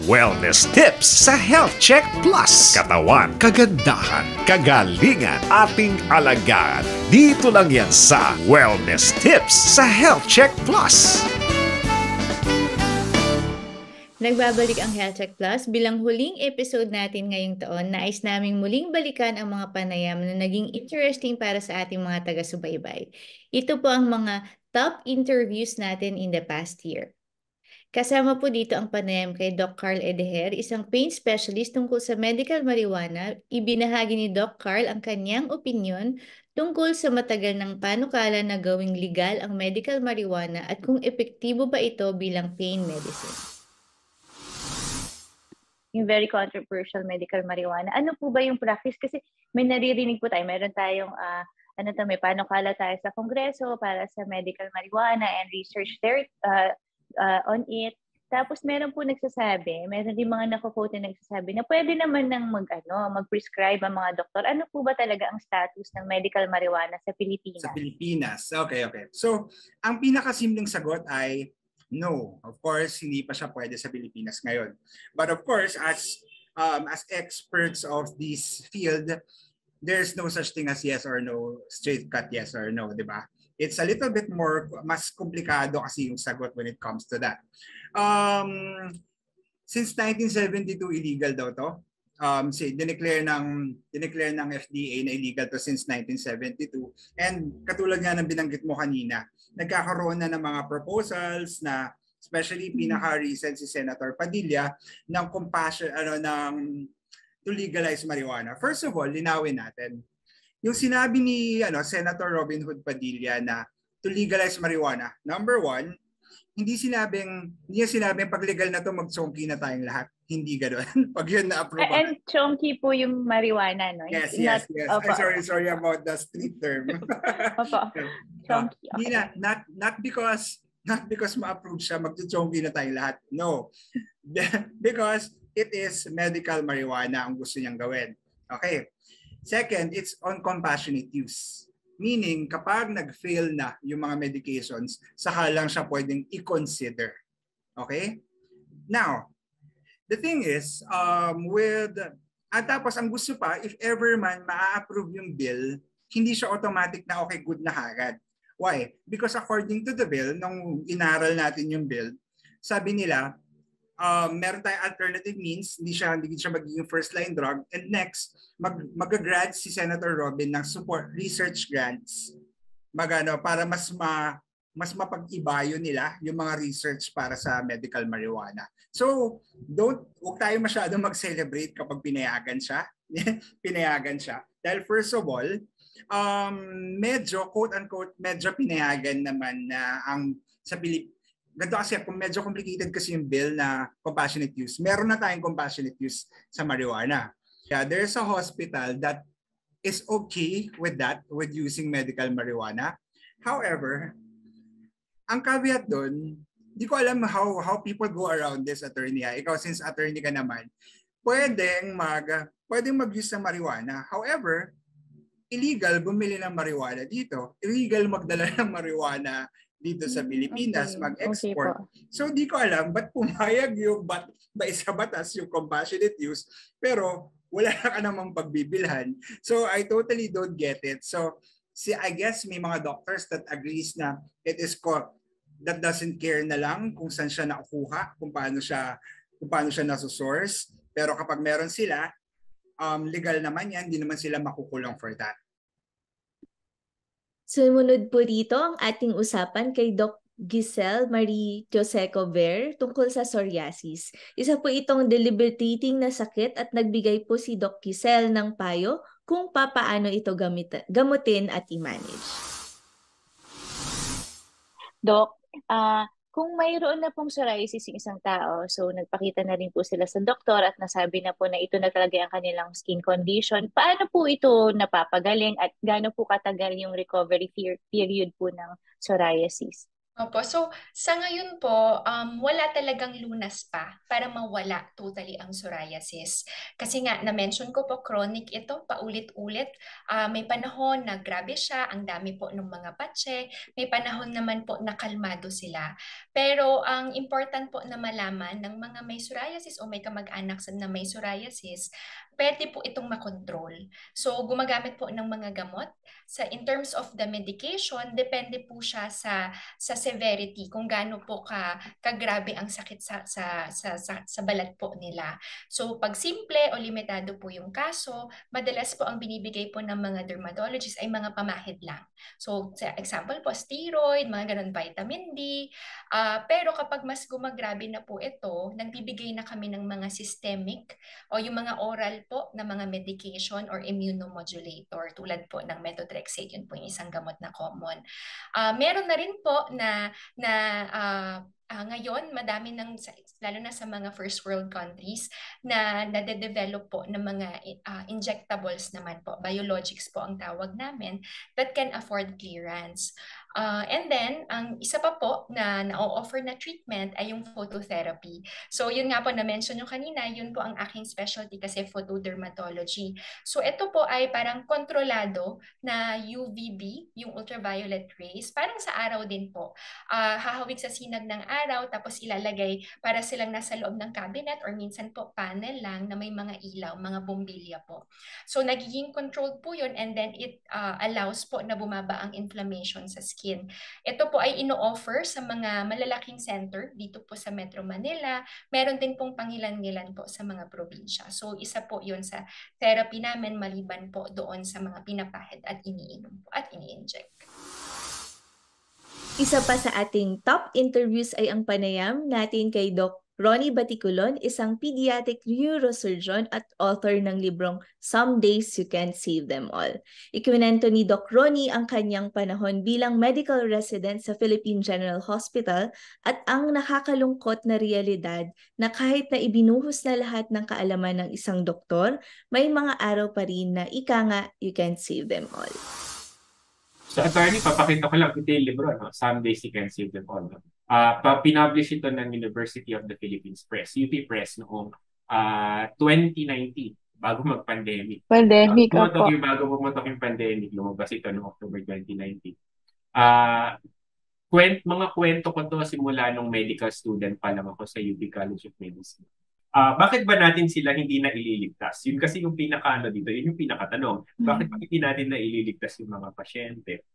Wellness tips sa Health Check Plus. Katawan, kagandahan, kagalingan, ating alagaan. Dito lang yan sa Wellness Tips sa Health Check Plus. Nagbabalik ang Health Check Plus. Bilang huling episode natin ngayong taon, nais naming muling balikan ang mga panayam na naging interesting para sa ating mga taga-subaybay. Ito po ang mga top interviews natin in the past year. Kasama po dito ang panayam kay Doc Carl Edeher, isang pain specialist tungkol sa medical marijuana. Ibinahagi ni Doc Carl ang kanyang opinyon tungkol sa matagal ng panukala na gawing legal ang medical marijuana at kung epektibo ba ito bilang pain medicine. Yung very controversial medical marijuana. Ano po ba yung practice? Kasi may naririnig po tayo. Meron tayong may panukala tayo sa Kongreso para sa medical marijuana and research there on it. Tapos meron po nagsasabi, meron din mga nako-quote na nagsasabi na pwede naman nang mag-prescribe ang mga doktor. Ano po ba talaga ang status ng medical marijuana sa Pilipinas? Sa Pilipinas. Okay. So, ang pinakasimpleng sagot ay no. Of course, hindi pa siya pwede sa Pilipinas ngayon. But of course, as experts of this field, there's no such thing as yes or no, straight cut yes or no, di ba? It's a little bit mas komplikado kasi yung sagot when it comes to that. Since 1972, illegal daw to. Dineclare ng FDA na illegal to since 1972. And katulad nga ng binanggit mo kanina, nagkakaroon na ng mga proposals na especially pinaka-recent si Senator Padilla ng to legalize marijuana. First of all, linawin natin. Yung sinabi ni Senator Robin Hood Padilla na to legalize marijuana, number one, hindi niya sinabing pag legal na to mag-chonky na tayong lahat. Hindi ganoon. Pag yun na-approve. And chonky po yung marijuana, no? Yes. Opo. I'm sorry about the street term. Opo. Chonky. Okay. Not because ma-approve siya, mag-chonky na tayong lahat. No. Because it is medical marijuana ang gusto niyang gawin. Okay. Second, it's on compassionate use. Meaning, kapag nag-fail na yung mga medications, saka lang siya pwedeng i-consider. Okay? Now, the thing is, tapos ang gusto pa, if ever man ma-approve yung bill, hindi siya automatic na okay, good na agad. Why? Because according to the bill, nung inaral natin yung bill, sabi nila, meron tayong alternative means, hindi siya magiging first line drug. And next, mag-grant si Senator Robin ng support research grants para mas mapag-ibayo nila yung mga research para sa medical marijuana. So, huwag tayo masyadong mag-celebrate kapag pinayagan siya. Pinayagan siya. Dahil first of all, medyo quote-unquote, medyo pinayagan naman na sa Pilipinas. Ganito kasi, medyo complicated kasi yung bill na compassionate use. Meron na tayong compassionate use sa marijuana. Yeah, there's a hospital that is okay with that, with using medical marijuana. However, ang caveat doon, di ko alam how people go around this, attorney. Ikaw, since attorney ka naman, pwedeng mag-use ng marijuana. However, illegal bumili ng marijuana dito. Illegal magdala ng marijuana dito sa Pilipinas, mag-export. Okay. So di ko alam ba't pumayag yung isa batas yung compassionate use, pero wala na ka namang pagbibilhan. So I totally don't get it. So I guess may mga doctors that agrees na it is that doesn't care na lang kung saan siya nakukuha, kung paano siya nasosource. Pero kapag meron sila, legal naman yan, hindi naman sila makukulong for that. Sumunod po dito ang ating usapan kay Doc Giselle Marie Joseco Ver tungkol sa psoriasis. Isa po itong debilitating na sakit at nagbigay po si Doc Giselle ng payo kung paano ito gamutin at i-manage. Doc, kung mayroon na pong psoriasis yung isang tao, so nagpakita na rin po sila sa doktor at nasabi na po na ito na talaga ang kanilang skin condition, paano po ito napapagaling at gaano po katagal yung recovery period po ng psoriasis? Opo. So, sa ngayon po, wala talagang lunas pa para mawala totally ang psoriasis. Kasi nga, na-mention ko po, chronic ito, paulit-ulit. May panahon na grabe siya, ang dami po ng mga patse. May panahon naman po na kalmado sila. Pero ang important po na malaman ng mga may psoriasis o may kamag-anak na may psoriasis, pwede po itong makontrol. So, gumagamit po ng mga gamot. In terms of the medication, depende po siya sa severity, kung gaano po kagrabe ang sakit sa balat po nila. So pag simple o limitado po yung kaso, madalas po ang binibigay po ng mga dermatologists ay mga pamahid lang. So sa example po, steroid, mga ganun, vitamin D. Pero kapag mas gumagrabe na po ito, nagbibigay na kami ng mga systemic o yung mga oral po na mga medication or immunomodulator tulad po ng methotrexate, yun po yung isang gamot na common. Meron na rin po ngayon, madami lalo na sa mga first world countries, na nade-develop po ng mga injectables naman po, biologics po ang tawag namin, that can afford clearance. And then, ang isa pa po na na-offer na treatment ay yung phototherapy. So, yun nga po, na-mention nyo kanina, yun po ang aking specialty kasi photodermatology. So, ito po ay parang kontrolado na UVB, yung ultraviolet rays, parang sa araw din po. Hahawig sa sinag ng araw, tapos ilalagay para silang nasa loob ng cabinet or minsan po panel lang na may mga ilaw, mga bombilya po. So, nagiging controlled po yun, and then it allows po na bumaba ang inflammation sa skin. Ito po ay ino-offer sa mga malalaking center dito po sa Metro Manila. Meron din pong pangilan-ngilan po sa mga probinsya. So, isa po yun sa therapy namin maliban po doon sa mga pinapahid at iniinom po at ini-inject. Isa pa sa ating top interviews ay ang panayam natin kay Doc Ronnie Baticulon, isang pediatric neurosurgeon at author ng librong Some Days You Can't Save Them All. Ikwinento ni Doc Ronnie ang kanyang panahon bilang medical resident sa Philippine General Hospital at ang nakakalungkot na realidad na kahit na ibinuhos na lahat ng kaalaman ng isang doktor, may mga araw pa rin na ika nga, you can't save them all. So, attorney, papakita ko lang ito yung libro, no? Some Days You Can't Save Them All. No? Pinublish ito ng University of the Philippines Press, UP Press, noong 2019, bago mag-pandemic. Pandemic, Bago pumatok yung pandemic, lumabas ito noong October 2019. Mga kwento ko to simula nung medical student pa lang ako sa UP College of Medicine. Bakit ba natin sila hindi na ililigtas? Yun kasi yung pinaka-ano dito, yun yung pinakatanong. Bakit ba hindi natin na ililigtas yung mga pasyente?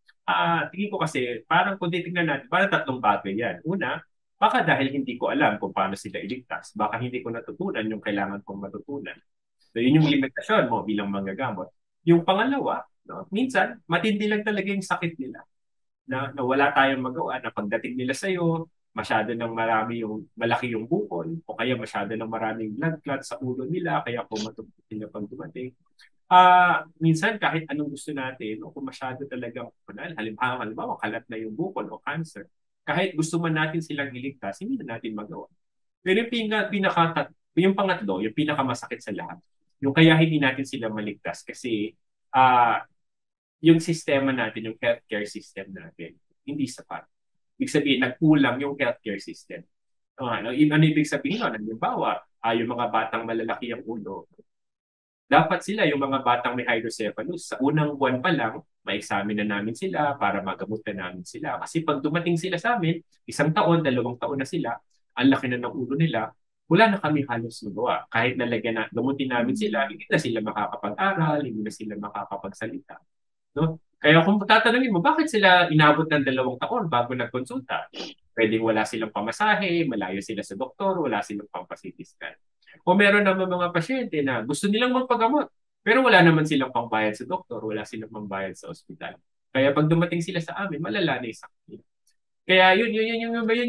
Tingin ko kasi, parang kung titignan natin, parang tatlong bagay yan. Una, baka dahil hindi ko alam kung paano sila iligtas. Baka hindi ko natutunan yung kailangan kong matutunan. So yun yung limitasyon mo bilang manggagamot. Yung pangalawa, no, minsan, matindi lang talaga yung sakit nila. Na wala tayong magawa, na pagdating nila sa'yo, masyado ng malaki yung bukol, o kaya masyado ng maraming blood clot sa ulo nila, kaya pumatok sila pag dumating. Minsan kahit anong gusto natin, o kung masyado talagang, halimbawa, kalat na yung bukol o cancer, kahit gusto man natin silang iligtas, hindi na natin magawa. Pero yung pangatlo, yung pinakamasakit sa lahat, yung kaya hindi natin sila maligtas kasi yung sistema natin, yung healthcare system natin, hindi sapat. Ibig sabihin, nagkulang yung healthcare system. Ano ibig sabihin? Halimbawa, yung mga batang malalaki ang ulo, dapat sila, yung mga batang may hydrocephalus, sa unang buwan pa lang, ma-examine na namin sila para magamot na namin sila. Kasi pag dumating sila sa amin, 1 taon, 2 taon na sila, ang laki na ng ulo nila, wala na kami halos magawa. Kahit gamutin namin sila, hindi na sila makakapag-aral, hindi na sila makakapagsalita. No? Kaya kung tatanungin mo, bakit sila inabot ng 2 taon bago nagkonsulta? Pwedeng wala silang pamasahe, malayo sila sa doktor, wala silang pang-CT scan. O meron naman mga pasyente na gusto nilang magpagamot, pero wala naman silang pangbayad sa doktor, wala silang pangbayad sa ospital. Kaya pag dumating sila sa amin, malala na yung sakit nila. Kaya yun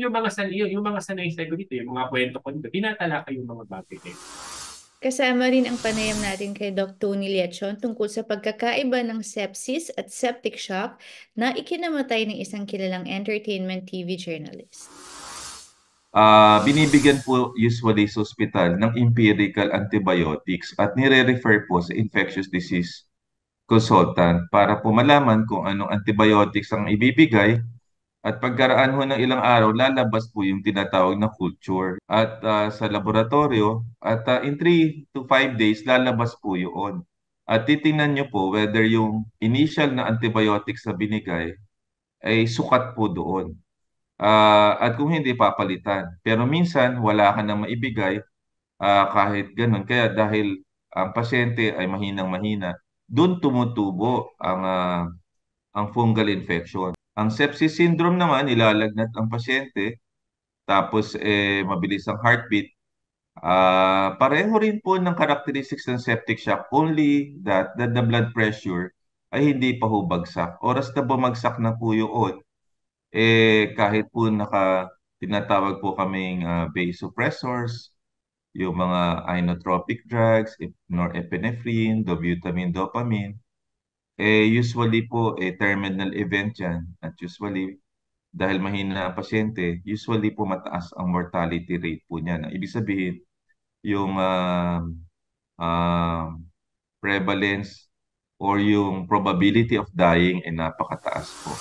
yung mga sanay sa ko dito, yung mga kwento ko dito, tinatalakay yung mga bagay nito. Kasama rin ang panayam natin kay Dr. Tony Lechon tungkol sa pagkakaiba ng sepsis at septic shock na ikinamatay ng isang kilalang entertainment TV journalist. Binibigyan po usually sa hospital ng empirical antibiotics at nire-refer po sa infectious disease consultant para po malaman kung anong antibiotics ang ibibigay At pagkaraan ho ng ilang araw, lalabas po yung tinatawag na culture. At sa laboratorio, at in 3 to 5 days, lalabas po yun. At titingnan nyo po whether yung initial na antibiotics na binigay ay sukat po doon. At kung hindi, papalitan. Pero minsan, wala ka nang maibigay kahit ganun. Kaya dahil ang pasyente ay mahinang-mahina, doon tumutubo ang fungal infection. Ang sepsis syndrome naman, ilalagnat ang pasyente, tapos mabilis ang heartbeat. Pareho rin po ng characteristics ng septic shock, only that the blood pressure ay hindi pa ho bagsak. Oras na bumagsak na po yun, kahit po tinatawag po kaming vasopressors, yung mga inotropic drugs, norepinephrine, dobutamine, dopamine, usually po, terminal event yan. At usually, dahil mahina ang pasyente, usually po mataas ang mortality rate po niya. Ibig sabihin, yung prevalence or yung probability of dying ay napakataas po.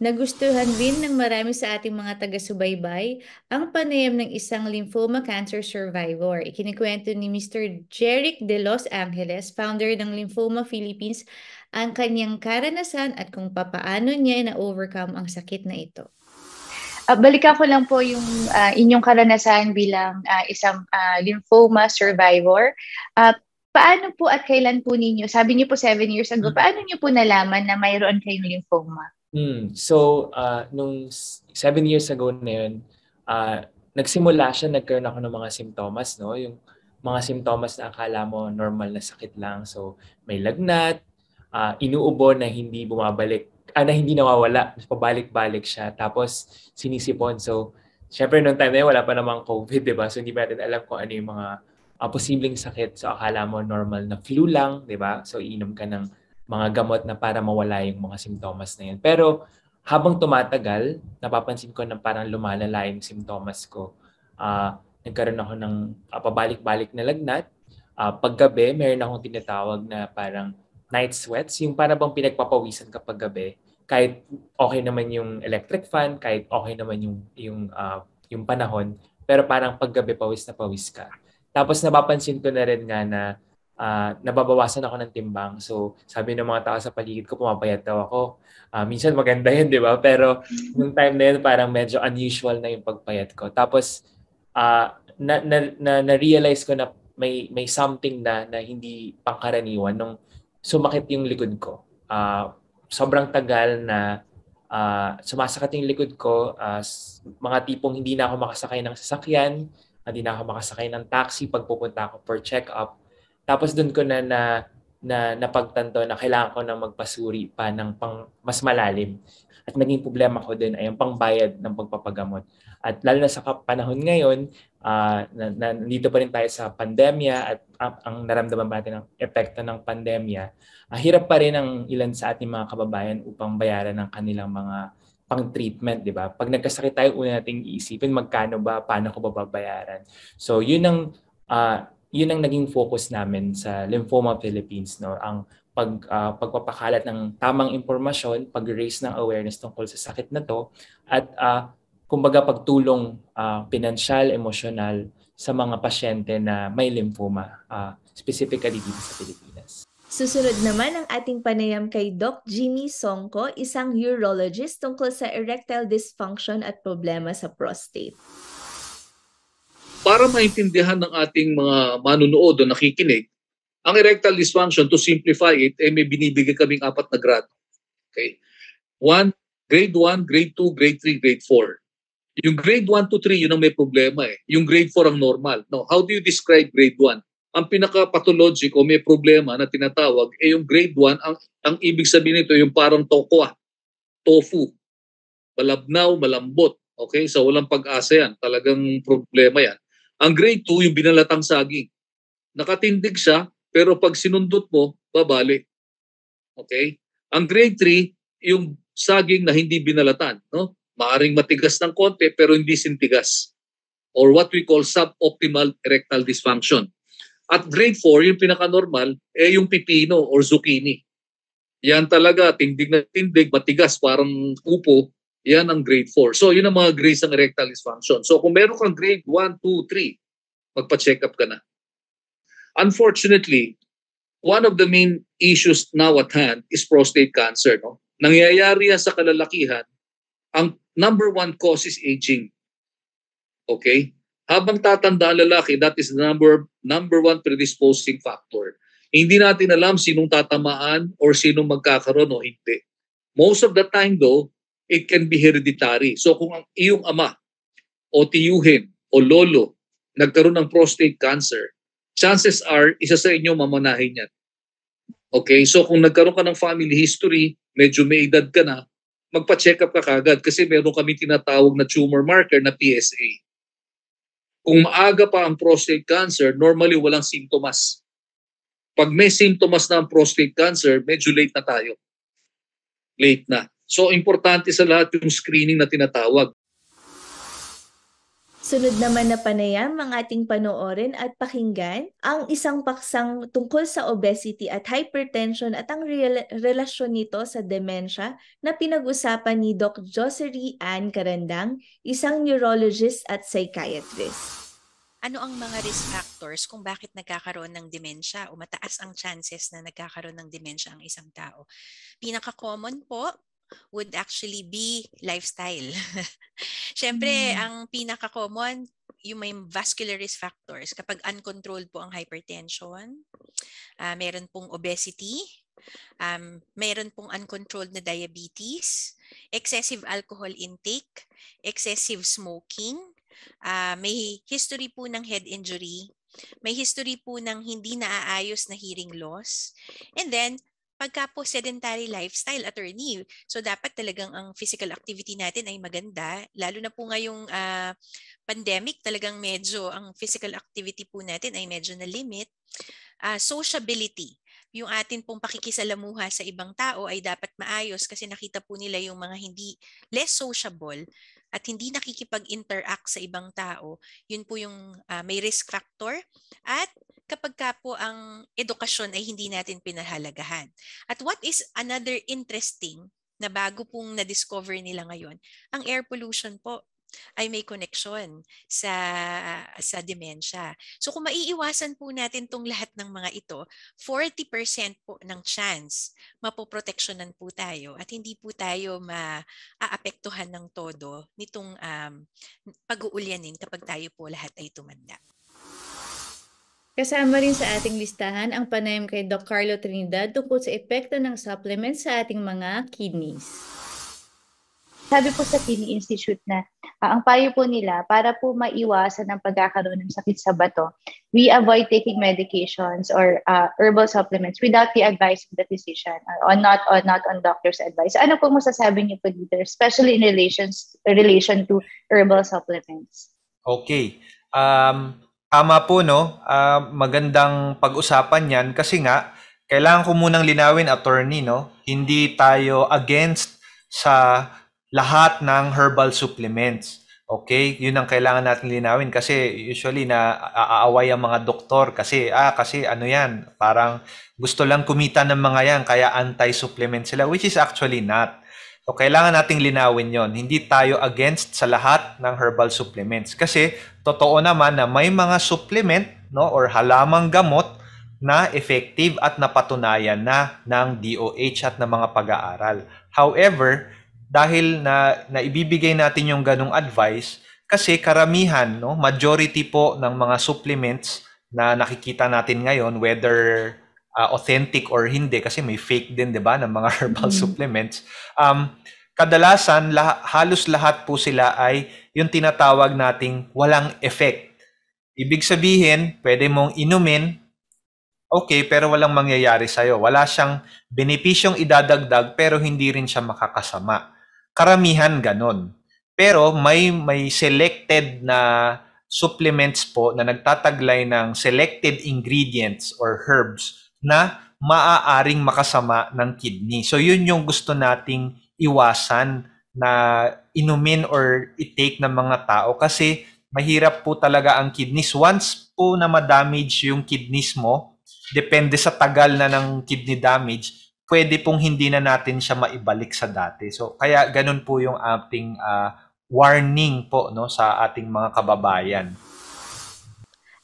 Nagustuhan din ng marami sa ating mga taga-subaybay ang panayam ng isang lymphoma cancer survivor. Ikinikwento ni Mr. Jeric de Los Angeles, founder ng Lymphoma Philippines, ang kanyang karanasan at kung papaano niya na-overcome ang sakit na ito. Balikan ko lang po yung inyong karanasan bilang isang lymphoma survivor. Paano po at kailan po ninyo, sabi niyo po 7 years ago, paano niyo po nalaman na mayroon kayong lymphoma? So, nung 7 years ago na yun, nagsimula siya, nagkaroon ako ng mga simptomas, no? Yung mga simptomas na akala mo normal na sakit lang. So, may lagnat, inuubo na hindi bumabalik, na hindi nawawala, pabalik-balik siya. Tapos, sinisipon. So, syempre, nung time na yun, wala pa namang COVID, diba? So, hindi pa natin alam kung ano yung mga posibleng sakit. So, akala mo normal na flu lang, diba? So, iinom ka ng mga gamot na para mawala yung mga simptomas na yun. Pero habang tumatagal, napapansin ko na parang lumalala yung simptomas ko. Nagkaroon ako ng pabalik-balik na lagnat. Paggabi, meron akong tinatawag na parang night sweats, yung parang bang pinagpapawisan kapag gabi. Kahit okay naman yung electric fan, kahit okay naman yung panahon, pero parang paggabi pawis na pawis ka. Tapos napapansin ko na rin nga na nababawasan ako ng timbang. So, sabi ng mga tao sa paligid ko, pumapayat daw ako. Minsan maganda yun, di ba? Pero nung time na yun, parang medyo unusual na yung pagpayat ko. Tapos, na-realize ko na may something na hindi pangkaraniwan nung sumakit yung likod ko. Sobrang tagal na sumasakit yung likod ko. Mga tipong hindi na ako makasakay ng sasakyan, hindi na ako makasakay ng taxi pag pupunta ako for check-up. Tapos doon ko na napagtanto na kailangan ko na magpasuri pa ng mas malalim. At naging problema ko din ay yung pangbayad ng pagpapagamot. At lalo na sa panahon ngayon, nandito pa rin tayo sa pandemya at ang naramdaman natin ng epekto ng pandemya, hirap pa rin ang ilan sa ating mga kababayan upang bayaran ng kanilang mga pang-treatment, di ba? Pag nagkasakit tayo, una nating iisipin magkano ba, paano ko ba babayaran. So yun ang naging focus namin sa Lymphoma Philippines, no? Ang pagpapakalat ng tamang impormasyon, pag-raise ng awareness tungkol sa sakit na to, at kumbaga pagtulong pinansyal, emosyonal sa mga pasyente na may lymphoma, specifically dito sa Pilipinas. Susunod naman ang ating panayam kay Doc Jimmy Songko, isang urologist tungkol sa erectile dysfunction at problema sa prostate. Para maintindihan ng ating mga manunood o nakikinig, ang erectile dysfunction, to simplify it, may binibigay kaming 4 na grado. Okay? Grade 1, grade 2, grade 3, grade 4. Yung grade 1 to 3, yun ang may problema eh. Yung grade 4 ang normal. Now, how do you describe grade 1? Ang pinaka-pathologic o may problema na tinatawag, yung grade 1, ang ibig sabihin nito, yung parang tokwa, tofu, malabnaw, malambot. Okay? So, walang pag-asa yan. Talagang problema yan. Ang grade 2, yung binalatang saging. Nakatindig siya, pero pag sinundot mo, babalik. Okay? Ang grade 3, yung saging na hindi binalatan. No? Maaring matigas ng konti, pero hindi sintigas. Or what we call suboptimal erectile dysfunction. At grade 4, yung pinaka-normal, yung pipino or zucchini. Yan talaga, tindig na tindig, matigas, parang upo, Yan ang grade 4. So, yun ang mga grades ng erectile dysfunction. So, kung meron kang grade 1, 2, 3, magpa-check up ka na. Unfortunately, one of the main issues now at hand is prostate cancer. No? Nangyayari yan sa kalalakihan. Ang number 1 cause is aging. Okay? Habang tatanda ang lalaki, that is the number 1 predisposing factor. Hindi natin alam sinong tatamaan or sinong magkakaroon o hindi. Most of the time though, it can be hereditary. So kung ang iyong ama o tiyuhin o lolo nagkaroon ng prostate cancer, chances are isa sa inyo mamanahin yan. Okay, so kung nagkaroon ka ng family history, medyo may edad ka na, magpa-check up ka kagad kasi meron kami tinatawag na tumor marker na PSA. Kung maaga pa ang prostate cancer, normally walang simptomas. Pag may simptomas na ang prostate cancer, medyo late na tayo. Late na. So, importante sa lahat yung screening na tinatawag. Sunod naman na panayam ang ating panoorin at pakinggan ang isang paksang tungkol sa obesity at hypertension at ang relasyon nito sa dementia na pinag-usapan ni Doc Josery Ann Carandang, isang neurologist at psychiatrist. Ano ang mga risk factors kung bakit nagkakaroon ng dementia o mataas ang chances na nagkakaroon ng dementia ang isang tao? Pinaka-common po would actually be lifestyle. Siyempre, ang pinaka-common, yung may vascular risk factors. Kapag uncontrolled po ang hypertension, meron pong obesity, meron pong uncontrolled na diabetes, excessive alcohol intake, excessive smoking, may history po ng head injury, may history po ng hindi naaayos na hearing loss, and then pagka po sedentary lifestyle, attorney, so dapat talagang ang physical activity natin ay maganda, lalo na po ngayong pandemic, talagang medyo ang physical activity po natin ay medyo na limit. Sociability, yung atin pong pakikisalamuha sa ibang tao ay dapat maayos kasi nakita po nila yung mga hindi less sociable at hindi nakikipag-interact sa ibang tao, yun po yung may risk factor. At kapag ka po ang edukasyon ay hindi natin pinahalagahan. At what is another interesting na bago pong na-discover nila ngayon, ang air pollution po ay may connection sa dementia. So kung maiiwasan po natin tong lahat ng mga ito, 40% po ng chance mapoproteksyonan po tayo at hindi po tayo maaapektuhan ng todo nitong pag-uulyanin kapag tayo po lahat ay tumanda. Kasama rin sa ating listahan ang panayam kay Dr. Carlo Trinidad tungkol sa epekto ng supplements sa ating mga kidneys. Sabi po sa Kidney Institute na ang payo po nila para po maiwasan ang pagkakaroon ng sakit sa bato, we avoid taking medications or herbal supplements without the advice of the physician or not on doctor's advice. Ano po masasabi niyo po dito, especially in relation to herbal supplements? Okay. Tama po, no? Magandang pag-usapan yan kasi nga, kailangan ko munang linawin, attorney, no? Hindi tayo against sa lahat ng herbal supplements. Okay? Yun ang kailangan natin linawin kasi usually na aaway ang mga doktor kasi ano yan, parang gusto lang kumita ng mga yan kaya anti-supplement sila, which is actually not. So, kailangan nating linawin yon. Hindi tayo against sa lahat ng herbal supplements. Kasi, totoo naman na may mga supplement, no, or halamang gamot na effective at napatunayan na ng DOH at ng mga pag-aaral. However, dahil na ibibigay natin yung ganong advice, kasi karamihan, no, majority po ng mga supplements na nakikita natin ngayon, whether authentic or hindi kasi may fake din, 'di ba, ng mga herbal supplements. Kadalasan halos lahat po sila ay yung tinatawag nating walang effect. Ibig sabihin, pwede mong inumin, okay, pero walang mangyayari sa iyo. Wala siyang benepisyong idadagdag pero hindi rin siya makakasama. Karamihan ganon. Pero may selected na supplements po na nagtataglay ng selected ingredients or herbs na maaaring makasama ng kidney. So yun yung gusto nating iwasan na inumin or i-take ng mga tao kasi mahirap po talaga ang kidneys. Once po na ma-damage yung kidneys mo, depende sa tagal na ng kidney damage, pwede pong hindi na natin siya maibalik sa dati. So kaya ganun po yung ating warning po, no, sa ating mga kababayan.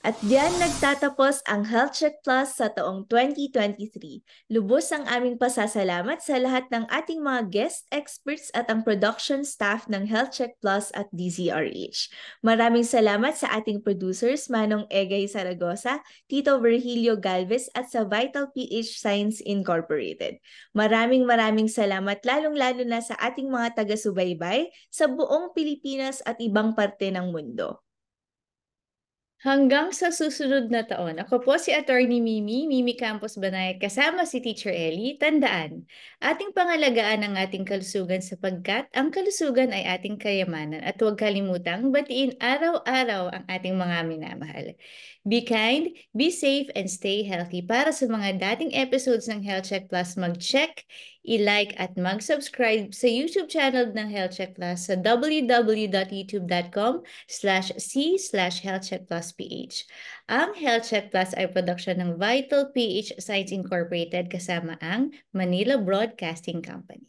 At diyan nagtatapos ang Health Check Plus sa taong 2023. Lubos ang aming pasasalamat sa lahat ng ating mga guest experts at ang production staff ng Health Check Plus at DZRH. Maraming salamat sa ating producers Manong Egay Zaragoza, Tito Virgilio Galvez at sa Vital PH Science Incorporated. Maraming salamat lalong-lalo na sa ating mga taga-subaybay sa buong Pilipinas at ibang parte ng mundo. Hanggang sa susunod na taon, ako po si Attorney Mimi Campos Banayad kasama si Teacher Ellie. Tandaan, ating pangalagaan ang ating kalusugan sapagkat ang kalusugan ay ating kayamanan at huwag kalimutang batiin araw-araw ang ating mga minamahal. Be kind, be safe, and stay healthy. Para sa mga dating episodes ng Health Check Plus, mag-check, i-like at mag-subscribe sa YouTube channel ng Health Check Plus sa www.youtube.com/c/healthcheckplusph. Ang Health Check Plus ay production ng Vital PH Science Incorporated kasama ang Manila Broadcasting Company.